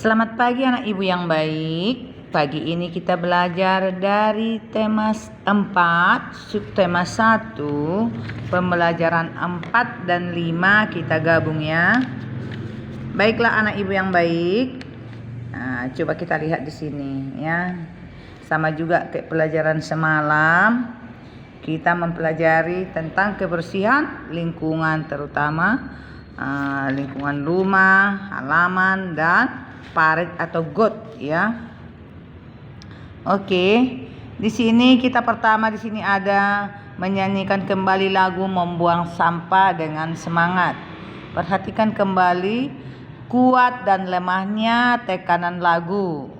Selamat pagi anak ibu yang baik. Pagi ini kita belajar dari tema 4, subtema 1, pembelajaran 4 dan 5 kita gabung ya. Baiklah anak ibu yang baik. Nah, coba kita lihat di sini ya. Sama juga kayak pelajaran semalam. Kita mempelajari tentang kebersihan lingkungan, terutama lingkungan rumah, halaman, dan parit atau got ya. Oke, di sini kita pertama di sini ada menyanyikan kembali lagu membuang sampah dengan semangat. Perhatikan kembali kuat dan lemahnya tekanan lagu.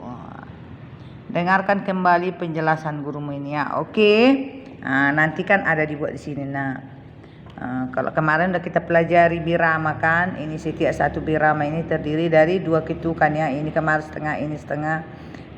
Dengarkan kembali penjelasan gurumu ini ya. Oke. Nanti kan ada dibuat di sini. Kalau kemarin udah kita pelajari birama kan, ini setiap satu birama ini terdiri dari 2 ketukan ya. Ini kemarin setengah, ini setengah,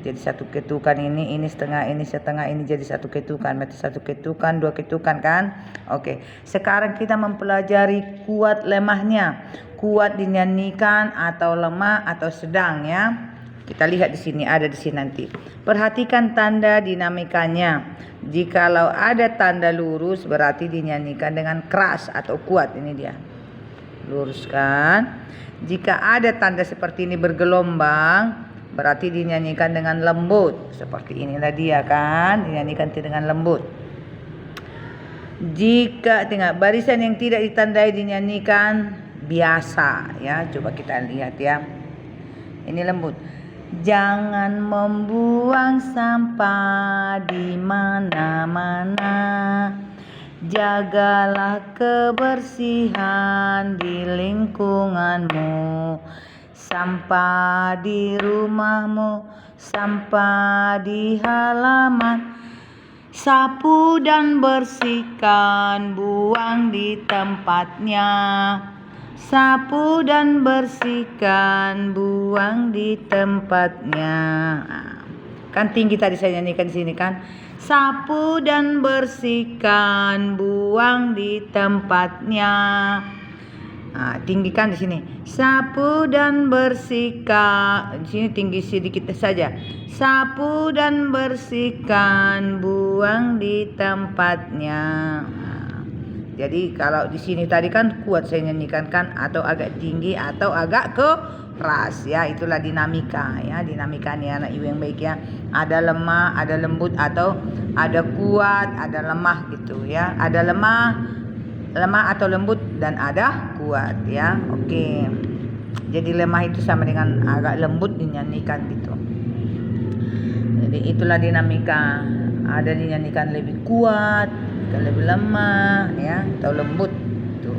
jadi 1 ketukan, ini setengah, ini setengah, ini jadi 1 ketukan. Berarti 1 ketukan, 2 ketukan kan. Oke, sekarang kita mempelajari kuat lemahnya. Kuat dinyanyikan atau lemah atau sedang ya. Kita lihat di sini, ada di sini nanti. Perhatikan tanda dinamikanya. Jikalau ada tanda lurus berarti dinyanyikan dengan keras atau kuat. Ini dia. Luruskan. Jika ada tanda seperti ini bergelombang berarti dinyanyikan dengan lembut. Seperti inilah dia kan, dinyanyikan dengan lembut. Jika tengok barisan yang tidak ditandai dinyanyikan biasa ya. Coba kita lihat ya. Ini lembut. Jangan membuang sampah di mana-mana. Jagalah kebersihan di lingkunganmu. Sampah di rumahmu, sampah di halaman. Sapu dan bersihkan, buang di tempatnya. Sapu dan bersihkan, buang di tempatnya. Kan tinggi tadi saya nyanyikan di sini kan. Sapu dan bersihkan, buang di tempatnya. Tinggikan di sini. Sapu dan bersihkan. Di sini tinggi sedikit saja. Sapu dan bersihkan, buang di tempatnya. Jadi kalau di sini tadi kan kuat saya nyanyikan kan, atau agak tinggi atau agak keras ya. Itulah dinamika ya, dinamikanya anak ibu yang baik ya. Ada lemah, ada lembut, atau ada kuat, ada lemah gitu ya. Ada lemah atau lembut, dan ada kuat ya. Oke. Jadi lemah itu sama dengan agak lembut dinyanyikan gitu. Jadi itulah dinamika. Ada dinyanyikan lebih kuat, lebih lemah ya, atau lembut tuh.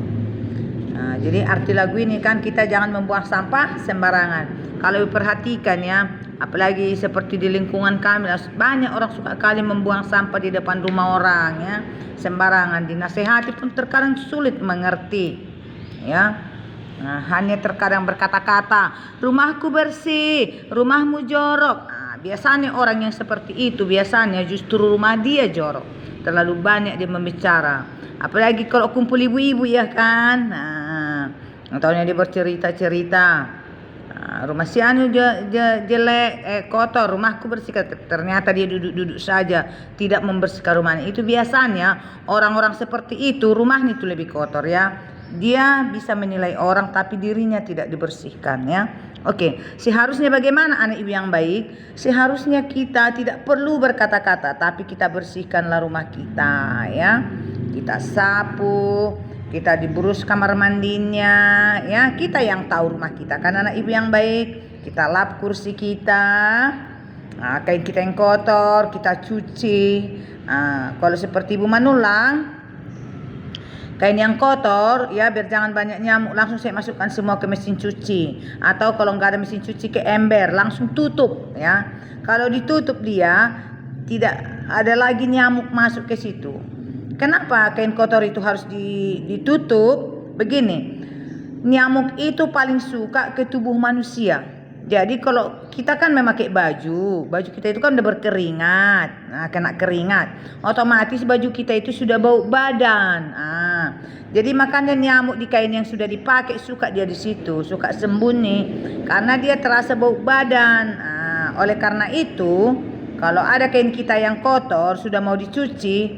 Jadi arti lagu ini kan kita jangan membuang sampah sembarangan. Kalau diperhatikan ya, apalagi seperti di lingkungan kami, banyak orang suka kali membuang sampah di depan rumah orang ya, sembarangan. Dinasehati pun terkadang sulit mengerti ya. Hanya terkadang berkata-kata, rumahku bersih, rumahmu jorok. Biasanya orang yang seperti itu biasanya justru rumah dia jorok. Terlalu banyak dia membicara. Apalagi kalau kumpul ibu-ibu ya kan. Tahunya dia bercerita-cerita. Rumah si anu jelek, kotor, rumahku bersih. Ternyata dia duduk-duduk saja, tidak membersihkan rumahnya. Itu biasanya orang-orang seperti itu rumahnya itu lebih kotor ya. Dia bisa menilai orang tapi dirinya tidak dibersihkan ya. Oke, seharusnya bagaimana anak ibu yang baik? Seharusnya kita tidak perlu berkata-kata, tapi kita bersihkanlah rumah kita ya. Kita sapu, kita diberus kamar mandinya ya. Kita yang tahu rumah kita kan anak ibu yang baik. Kita lap kursi kita, kain kita yang kotor kita cuci. Kalau seperti ibu Manulang, kain yang kotor ya, biar jangan banyak nyamuk, langsung saya masukkan semua ke mesin cuci. Atau kalau nggak ada mesin cuci, ke ember, langsung tutup ya. Kalau ditutup dia tidak ada lagi nyamuk masuk ke situ. Kenapa kain kotor itu harus ditutup? Begini, nyamuk itu paling suka ke tubuh manusia Jadi kalau kita kan memakai baju kita itu kan udah berkeringat, kena keringat, otomatis baju kita itu sudah bau badan. Jadi makanya nyamuk di kain yang sudah dipakai suka dia di situ, suka sembunyi karena dia terasa bau badan. Oleh karena itu, kalau ada kain kita yang kotor sudah mau dicuci,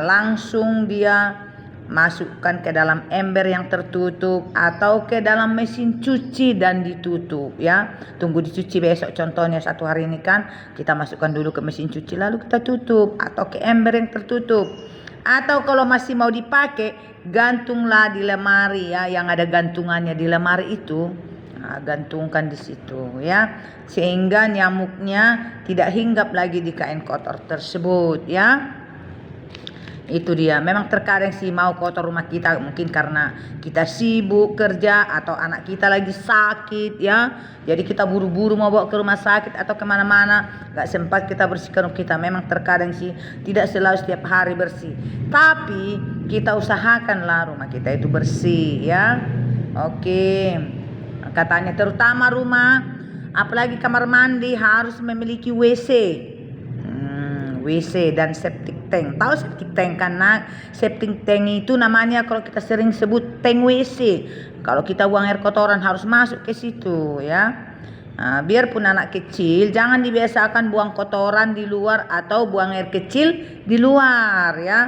langsung dia masukkan ke dalam ember yang tertutup atau ke dalam mesin cuci dan ditutup ya. Tunggu dicuci besok, contohnya 1 hari ini kan kita masukkan dulu ke mesin cuci lalu kita tutup atau ke ember yang tertutup. Atau kalau masih mau dipakai, gantunglah di lemari ya, yang ada gantungannya di lemari itu. Gantungkan di situ ya, sehingga nyamuknya tidak hinggap lagi di kain kotor tersebut ya. Itu dia, memang terkadang sih mau kotor rumah kita mungkin karena kita sibuk kerja atau anak kita lagi sakit ya. Jadi kita buru-buru mau bawa ke rumah sakit atau kemana-mana, gak sempat kita bersihkan rumah kita. Memang terkadang sih tidak selalu setiap hari bersih, tapi kita usahakanlah rumah kita itu bersih ya. Oke, katanya terutama rumah, apalagi kamar mandi harus memiliki WC. WC dan septic tank. Tahu septic tank kan? Septic tank itu namanya kalau kita sering sebut tank WC. Kalau kita buang air kotoran harus masuk ke situ ya. Biarpun anak kecil jangan dibiasakan buang kotoran di luar atau buang air kecil di luar ya.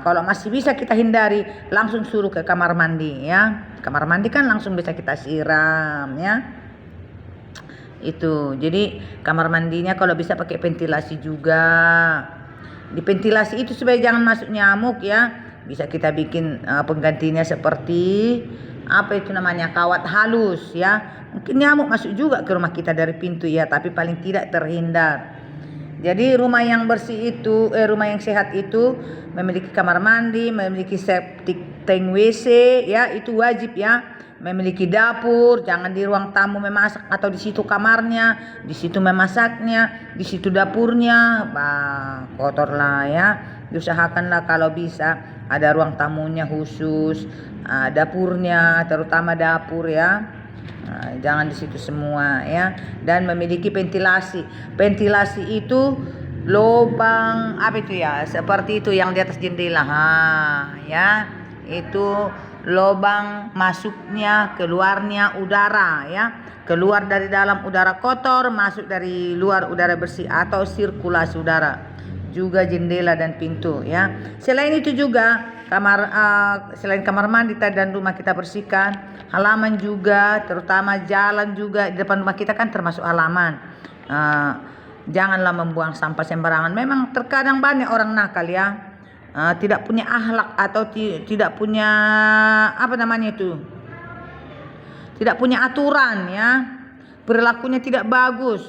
Kalau masih bisa kita hindari, langsung suruh ke kamar mandi ya. Kamar mandi kan langsung bisa kita siram ya. Itu jadi kamar mandinya kalau bisa pakai ventilasi juga. Di ventilasi itu supaya jangan masuk nyamuk ya, bisa kita bikin penggantinya seperti apa itu namanya, kawat halus ya. Mungkin nyamuk masuk juga ke rumah kita dari pintu ya, tapi paling tidak terhindar. Jadi rumah yang bersih itu, rumah yang sehat itu memiliki kamar mandi, memiliki septic tank WC ya, itu wajib ya. Memiliki dapur, jangan di ruang tamu memasak atau di situ kamarnya, di situ memasaknya, di situ dapurnya, kotor lah ya. Diusahakanlah kalau bisa ada ruang tamunya khusus, dapurnya terutama dapur ya. Jangan di situ semua ya. Dan memiliki ventilasi. Ventilasi itu lubang apa itu ya? Seperti itu yang di atas jendela, ya. Itu lubang masuknya keluarnya udara ya, keluar dari dalam udara kotor, masuk dari luar udara bersih atau sirkulasi udara. Juga jendela dan pintu ya. Selain itu juga selain kamar mandi dan rumah kita bersihkan, halaman juga, terutama jalan juga di depan rumah kita kan termasuk halaman. Janganlah membuang sampah sembarangan. Memang terkadang banyak orang nakal ya. Tidak punya akhlak atau tidak punya apa namanya itu, tidak punya aturan ya, perilakunya tidak bagus.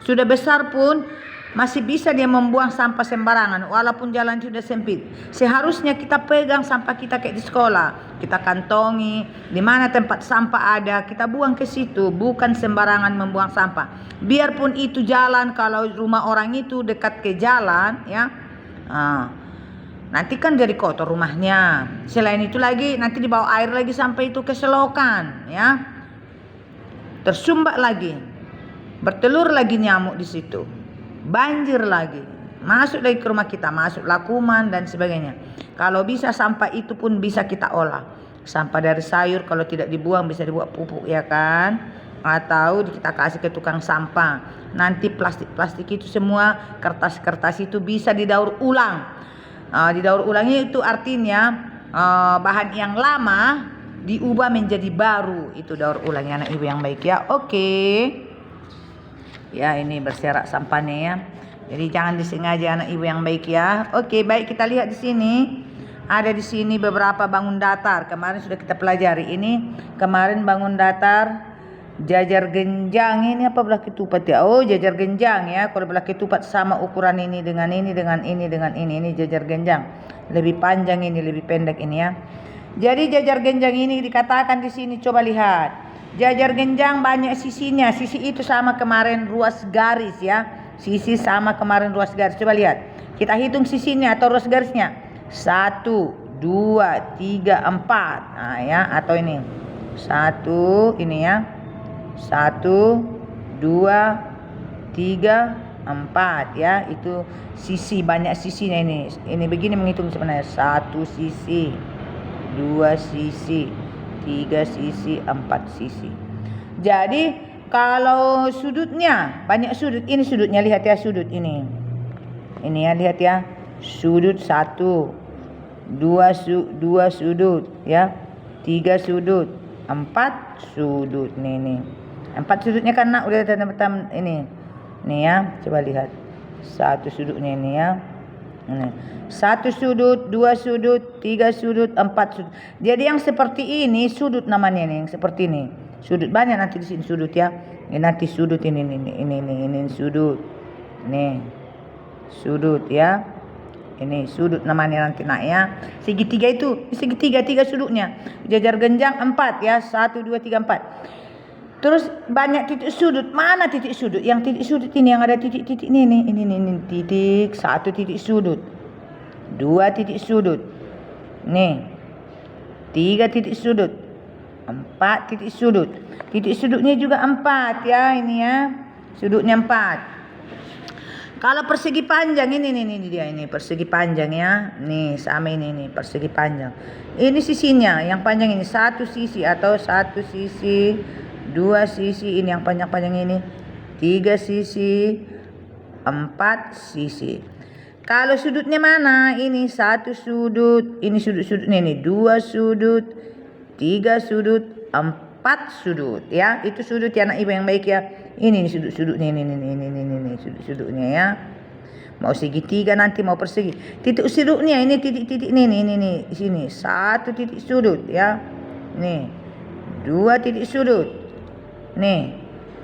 Sudah besar pun masih bisa dia membuang sampah sembarangan walaupun jalan sudah sempit. Seharusnya kita pegang sampah kita kayak di sekolah, kita kantongi di mana tempat sampah ada, kita buang ke situ, bukan sembarangan membuang sampah. Biarpun itu jalan, kalau rumah orang itu dekat ke jalan ya, nanti kan jadi kotor rumahnya. Selain itu lagi nanti dibawa air lagi sampai itu ke selokan ya. Tersumbat lagi. Bertelur lagi nyamuk di situ. Banjir lagi. Masuk lagi ke rumah kita, masuklah kuman dan sebagainya. Kalau bisa sampah itu pun bisa kita olah. Sampah dari sayur kalau tidak dibuang bisa dibuat pupuk ya kan? Atau kita kasih ke tukang sampah. Nanti plastik-plastik itu semua, kertas-kertas itu bisa didaur ulang. Didaur ulangi itu artinya bahan yang lama diubah menjadi baru. Itu daur ulang anak ibu yang baik ya. Oke. Ya, ini berserak sampahnya ya. Jadi jangan disengaja anak ibu yang baik ya. Oke, baik, kita lihat di sini. Ada di sini beberapa bangun datar. Kemarin sudah kita pelajari ini. Kemarin bangun datar jajar genjang, ini apa belah ketupat ya? Oh, jajar genjang ya. Kalau belah ketupat sama ukuran ini dengan ini dengan ini dengan ini jajar genjang. Lebih panjang ini, lebih pendek ini ya. Jadi jajar genjang ini dikatakan di sini, coba lihat. Jajar genjang banyak sisinya. Sisi itu sama kemarin ruas garis ya. Sisi sama kemarin ruas garis. Coba lihat. Kita hitung sisinya atau ruas garisnya. 1, 2, 3, 4. Nah ya, atau ini. 1 ini ya. 1, 2, 3, 4 ya. Itu sisi, banyak sisinya ini. Ini begini menghitung sebenarnya. 1 sisi, 2 sisi, 3 sisi, 4 sisi. Jadi kalau sudutnya banyak sudut, ini sudutnya, lihat ya sudut ini. Ini ya, lihat ya. Sudut 1, 2 sudut ya. 3 sudut, 4 sudut nih. 4 sudutnya kan nak udah tanda ini. Nih ya, coba lihat. 1 sudutnya ini ya. Ini. 1 sudut, 2 sudut, 3 sudut, 4 sudut. Jadi yang seperti ini sudut namanya nih, yang seperti ini. Sudut banyak nanti di sini sudut ya. Ini nanti sudut ini sudut. Nih. Sudut ya. Ini sudut namanya nanti nak ya. Segitiga itu, segitiga 3 sudutnya. Jajar genjang 4 ya. 1 2 3 4. Terus banyak titik sudut. Mana titik sudut? Yang titik sudut ini yang ada titik-titik ini titik, 1 titik sudut. 2 titik sudut. Nih. 3 titik sudut. 4 titik sudut. Titik sudutnya juga 4 ya, ini ya. Sudutnya 4. Kalau persegi panjang ini dia ini persegi panjang ya. Nih sama ini persegi panjang. Ini sisinya yang panjang ini 1 sisi atau 1 sisi, 2 sisi ini yang panjang-panjang ini, 3 sisi, 4 sisi. Kalau sudutnya mana? Ini 1 sudut, ini sudut-sudutnya ini 2 sudut, 3 sudut, 4 sudut ya. Itu sudut ya anak ibu yang baik ya. Ini sudut-sudutnya ini sudut-sudutnya ya. Mau segitiga nanti mau persegi. Titik sudutnya ini titik-titik ini di sini. 1 titik sudut ya. Nih. 2 titik sudut. Nih.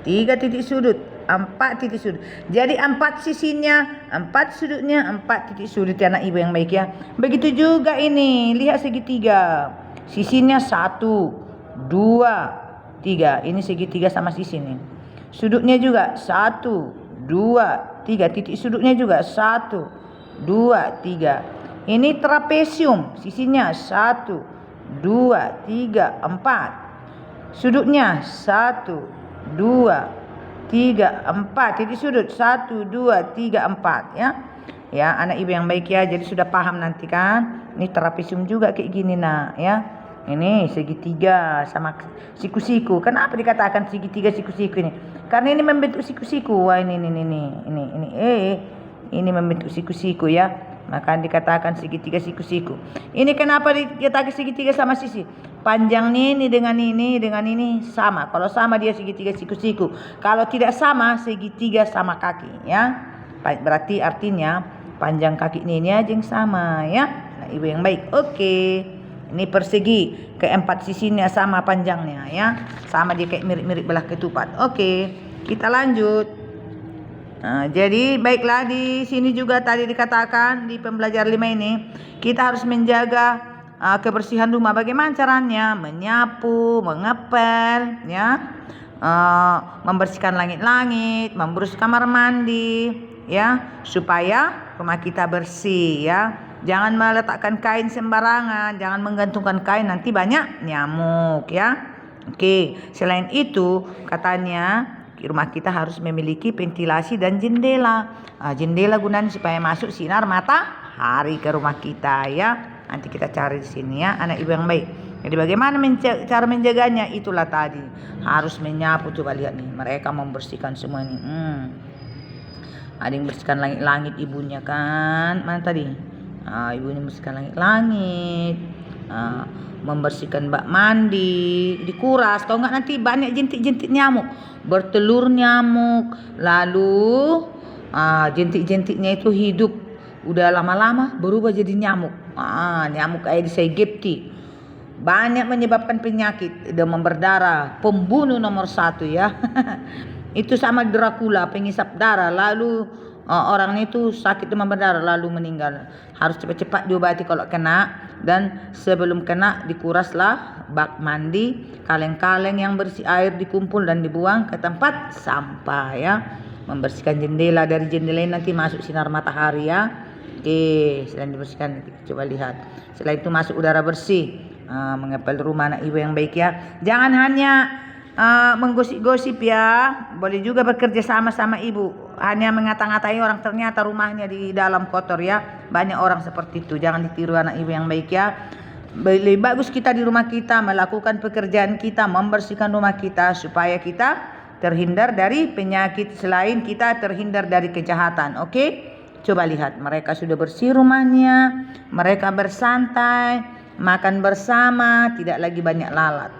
3 titik sudut, 4 titik sudut. Jadi 4 sisinya, 4 sudutnya, 4 titik sudut ya anak ibu yang baik ya. Begitu juga ini, lihat segitiga. Sisinya 1, 2, 3. Ini segitiga sama sisi nih. Sudutnya juga 1, 2, 3. Titik sudutnya juga 1, 2, 3. Ini trapesium. Sisinya 1, 2, 3, 4. Sudutnya 1, 2, 3, 4. Titik sudut 1, 2, 3, 4 ya. Ya, anak ibu yang baik ya. Jadi sudah paham nanti kan. Ini trapesium juga kayak gini nah ya. Ini segitiga sama siku-siku. Kenapa dikatakan segitiga siku-siku ini? Karena ini membentuk siku-siku. Wah ini membentuk siku-siku ya. Maka dikatakan segitiga siku-siku. Ini kenapa dikatakan segitiga sama sisi? Panjangnya ini dengan ini sama. Kalau sama dia segitiga siku-siku. Kalau tidak sama segitiga sama kaki ya. Berarti artinya panjang kaki ini aja yang sama ya. Nah, ibu yang baik. Oke. Ini persegi, keempat sisinya sama panjangnya ya. Sama dia kayak mirip-mirip belah ketupat. Oke, kita lanjut. Nah, jadi baiklah di sini juga tadi dikatakan di pembelajaran 5 ini kita harus menjaga kebersihan rumah. Bagaimana caranya? Menyapu, mengepel ya. Membersihkan langit-langit, memberus kamar mandi ya, supaya rumah kita bersih ya. Jangan meletakkan kain sembarangan, jangan menggantungkan kain, nanti banyak nyamuk ya. Oke, selain itu katanya rumah kita harus memiliki ventilasi dan jendela. Jendela gunanya supaya masuk sinar matahari ke rumah kita ya. Nanti kita cari di sini ya, anak ibu yang baik. Jadi bagaimana cara menjaganya? Itulah tadi harus menyapu. Coba lihat nih, mereka membersihkan semua nih. Ada yang bersihkan langit-langit ibunya kan? Mana tadi? Ibunya membersihkan langit-langit, membersihkan bak mandi, dikuras. Kalau enggak nanti banyak jentik-jentik nyamuk, bertelur nyamuk, lalu jentik-jentiknya itu hidup, udah lama-lama berubah jadi nyamuk. Nyamuk Aedes aegypti banyak menyebabkan penyakit, demam berdarah, pembunuh nomor 1 ya. Itu sama Dracula, pengisap darah. Lalu orang itu sakit demam berdarah lalu meninggal. Harus cepat-cepat diobati kalau kena, dan sebelum kena dikuraslah bak mandi, kaleng-kaleng yang bersih air dikumpul dan dibuang ke tempat sampah ya. Membersihkan jendela, dari jendela nanti masuk sinar matahari ya. Oke, selain dibersihkan coba lihat. Selain itu masuk udara bersih, mengepel rumah anak ibu yang baik ya. Jangan hanya menggosip-gosip ya. Boleh juga bekerja sama sama ibu. Hanya mengata-ngatai orang ternyata rumahnya di dalam kotor ya. Banyak orang seperti itu. Jangan ditiru anak ibu yang baik ya. Lebih bagus kita di rumah kita melakukan pekerjaan kita, membersihkan rumah kita supaya kita terhindar dari penyakit, selain kita terhindar dari kejahatan. Oke? Coba lihat, mereka sudah bersih rumahnya, mereka bersantai, makan bersama, tidak lagi banyak lalat.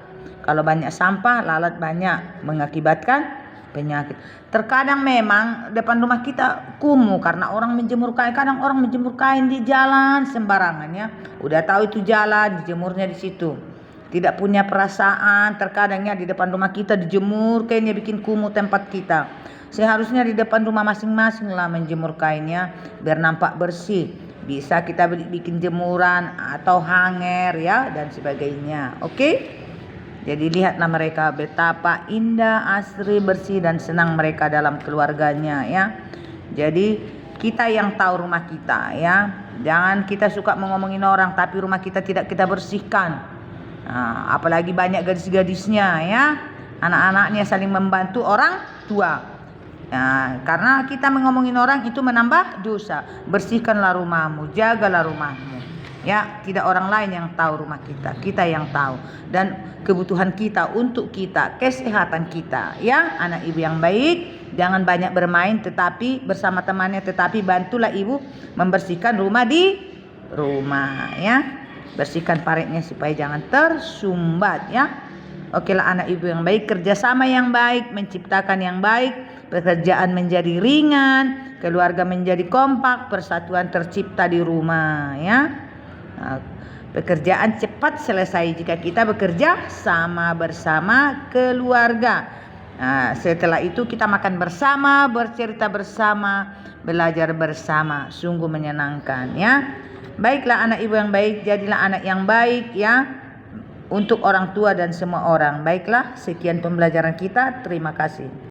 Kalau banyak sampah, lalat banyak, mengakibatkan penyakit. Terkadang memang depan rumah kita kumuh karena orang menjemur kain. Kadang orang menjemur kain di jalan sembarangan ya. Udah tahu itu jalan, dijemurnya di situ. Tidak punya perasaan, terkadangnya di depan rumah kita dijemur kainnya, bikin kumuh tempat kita. Seharusnya di depan rumah masing-masing lah menjemur kainnya biar nampak bersih. Bisa kita bikin jemuran atau hanger ya dan sebagainya. Oke? Jadi lihatlah mereka betapa indah, asri, bersih dan senang mereka dalam keluarganya ya. Jadi kita yang tahu rumah kita ya. Jangan kita suka mengomongin orang tapi rumah kita tidak kita bersihkan. Nah, apalagi banyak gadis-gadisnya ya. Anak-anaknya saling membantu orang tua. Nah, karena kita mengomongin orang itu menambah dosa. Bersihkanlah rumahmu, jagalah rumahmu. Ya, tidak orang lain yang tahu rumah kita, kita yang tahu. Dan kebutuhan kita untuk kita, kesehatan kita. Ya, anak ibu yang baik, jangan banyak bermain tetapi bersama temannya, tetapi bantulah ibu membersihkan rumah di rumah ya. Bersihkan paretnya supaya jangan tersumbat ya. Oke lah anak ibu yang baik, kerjasama yang baik, menciptakan yang baik, pekerjaan menjadi ringan, keluarga menjadi kompak, persatuan tercipta di rumah ya. Pekerjaan cepat selesai jika kita bekerja sama bersama keluarga. Setelah itu kita makan bersama, bercerita bersama, belajar bersama. Sungguh menyenangkan ya. Baiklah anak ibu yang baik, jadilah anak yang baik ya. Untuk orang tua dan semua orang. Baiklah, sekian pembelajaran kita. Terima kasih.